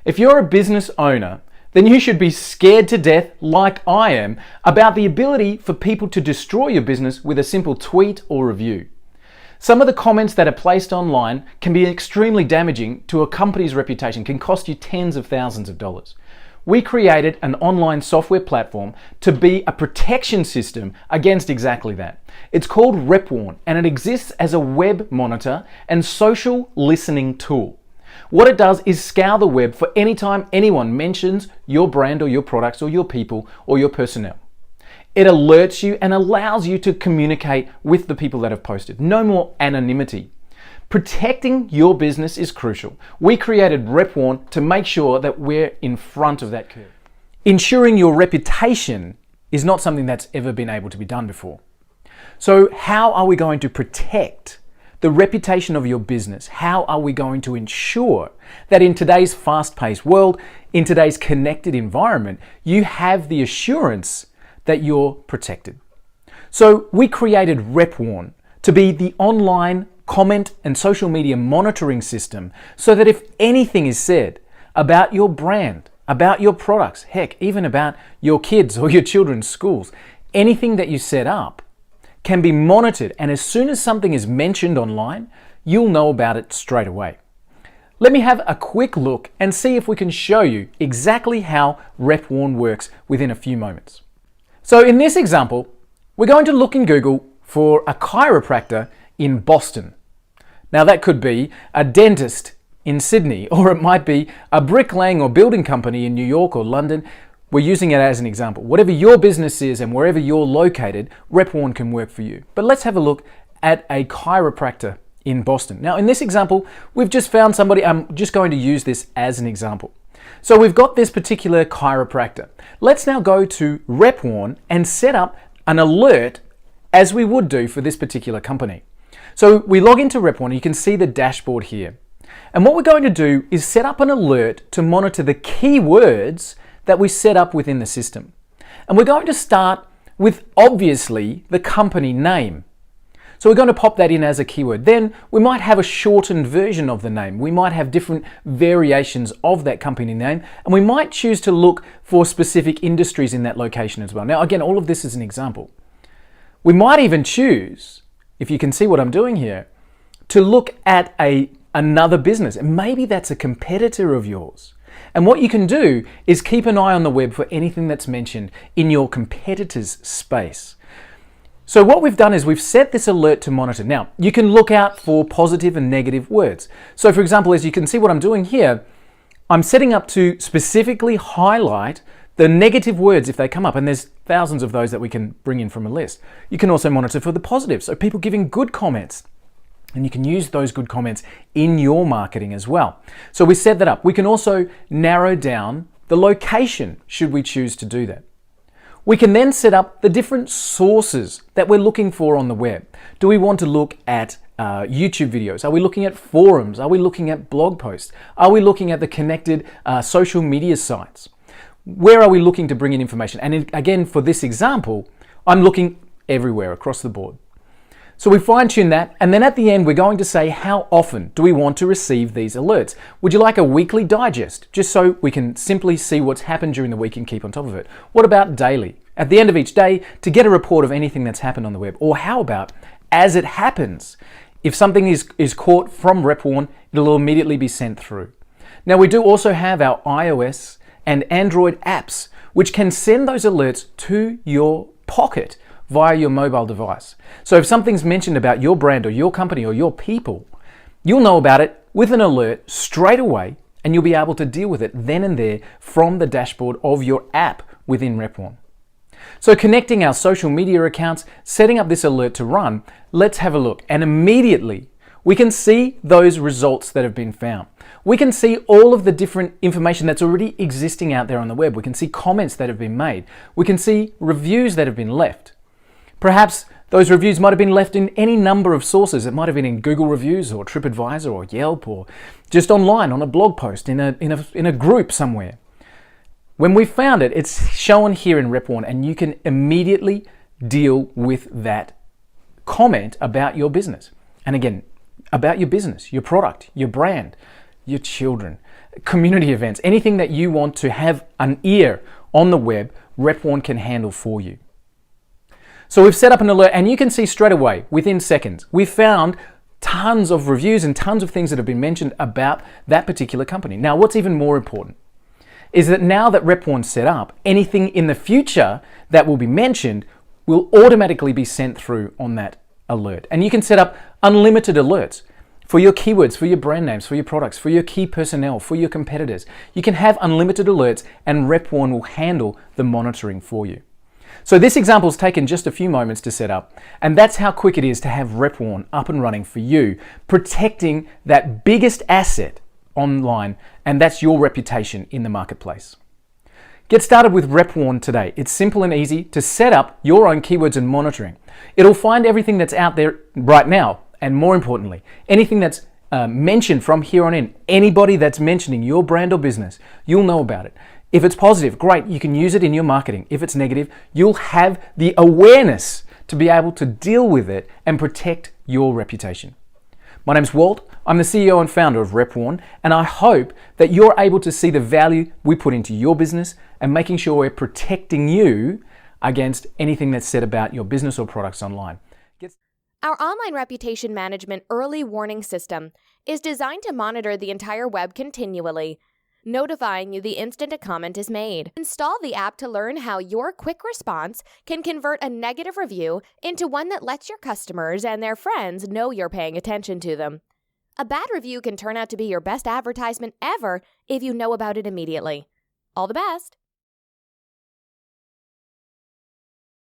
If you're a business owner, then you should be scared to death, like I am, about the ability for people to destroy your business with a simple tweet or review. Some of the comments that are placed online can be extremely damaging to a company's reputation, can cost you tens of thousands of dollars. We created an online software platform to be a protection system against exactly that. It's called Repwarn, and it exists as a web monitor and social listening tool. What it does is scour the web for any time anyone mentions your brand or your products or your people or your personnel. It alerts you and allows you to communicate with the people that have posted. No more anonymity. Protecting your business is crucial. We created Repwarn to make sure that we're in front of that curve. Ensuring your reputation is not something that's ever been able to be done before. So how are we going to protect the reputation of your business? How are we going to ensure that in today's fast-paced world, in today's connected environment, you have the assurance that you're protected? So we created Repwarn to be the online comment and social media monitoring system so that if anything is said about your brand, about your products, heck, even about your kids or your children's schools, anything that you set up can be monitored, and as soon as something is mentioned online, you'll know about it straight away. Let me have a quick look and see if we can show you exactly how Repwarn works within a few moments. So in this example, we're going to look in Google for a chiropractor in Boston. Now that could be a dentist in Sydney, or it might be a bricklaying or building company in New York or London. We're using it as an example. Whatever your business is and wherever you're located, Repwarn can work for you. But let's have a look at a chiropractor in Boston. Now in this example, we've just found somebody. I'm just going to use this as an example. So we've got this particular chiropractor. Let's now go to Repwarn and set up an alert as we would do for this particular company. So we log into Repwarn, you can see the dashboard here. And what we're going to do is set up an alert to monitor the keywords that we set up within the system. And we're going to start with, obviously, the company name. So we're going to pop that in as a keyword. Then we might have a shortened version of the name. We might have different variations of that company name, and we might choose to look for specific industries in that location as well. Now, again, all of this is an example. We might even choose, if you can see what I'm doing here, to look at another business. And maybe that's a competitor of yours. And what you can do is keep an eye on the web for anything that's mentioned in your competitor's space. So what we've done is we've set this alert to monitor. Now, you can look out for positive and negative words. So for example, as you can see what I'm doing here, I'm setting up to specifically highlight the negative words if they come up, and there's thousands of those that we can bring in from a list. You can also monitor for the positives, so people giving good comments. And you can use those good comments in your marketing as well. So we set that up. We can also narrow down the location should we choose to do that. We can then set up the different sources that we're looking for on the web. Do we want to look at YouTube videos? Are we looking at forums? Are we looking at blog posts? Are we looking at the connected social media sites? Where are we looking to bring in information? And again, for this example, I'm looking everywhere across the board. So we fine-tune that, and then at the end we're going to say how often do we want to receive these alerts. Would you like a weekly digest, just so we can simply see what's happened during the week and keep on top of it? What about daily? At the end of each day, to get a report of anything that's happened on the web. Or how about as it happens? If something is caught from Repwarn, it'll immediately be sent through. Now we do also have our iOS and Android apps, which can send those alerts to your pocket via your mobile device. So if something's mentioned about your brand or your company or your people, you'll know about it with an alert straight away, and you'll be able to deal with it then and there from the dashboard of your app within Repwarn. So connecting our social media accounts, setting up this alert to run, let's have a look. And immediately we can see those results that have been found. We can see all of the different information that's already existing out there on the web. We can see comments that have been made. We can see reviews that have been left. Perhaps those reviews might have been left in any number of sources. It might have been in Google Reviews or TripAdvisor or Yelp, or just online on a blog post in a group somewhere. When we found it, it's shown here in Repwarn, and you can immediately deal with that comment about your business. And again, about your business, your product, your brand, your children. community events, anything that you want to have an ear on the web, Repwarn can handle for you. So we've set up an alert, and you can see straight away, within seconds, we found tons of reviews and tons of things that have been mentioned about that particular company. Now, what's even more important is that now that Repwarn's set up, anything in the future that will be mentioned will automatically be sent through on that alert. And you can set up unlimited alerts for your keywords, for your brand names, for your products, for your key personnel, for your competitors. You can have unlimited alerts, and Repwarn will handle the monitoring for you. So this example's taken just a few moments to set up, and that's how quick it is to have Repwarn up and running for you, protecting that biggest asset online, and that's your reputation in the marketplace. Get started with Repwarn today. It's simple and easy to set up your own keywords and monitoring. It'll find everything that's out there right now, and more importantly, anything that's mentioned from here on in. Anybody that's mentioning your brand or business, you'll know about it. If it's positive, great, you can use it in your marketing. If it's negative, you'll have the awareness to be able to deal with it and protect your reputation. My name's Walt. I'm the CEO and founder of Repwarn, and I hope that you're able to see the value we put into your business and making sure we're protecting you against anything that's said about your business or products online. Our online reputation management early warning system is designed to monitor the entire web continually, notifying you the instant a comment is made. Install the app to learn how your quick response can convert a negative review into one that lets your customers and their friends know you're paying attention to them. A bad review can turn out to be your best advertisement ever if you know about it immediately. All the best!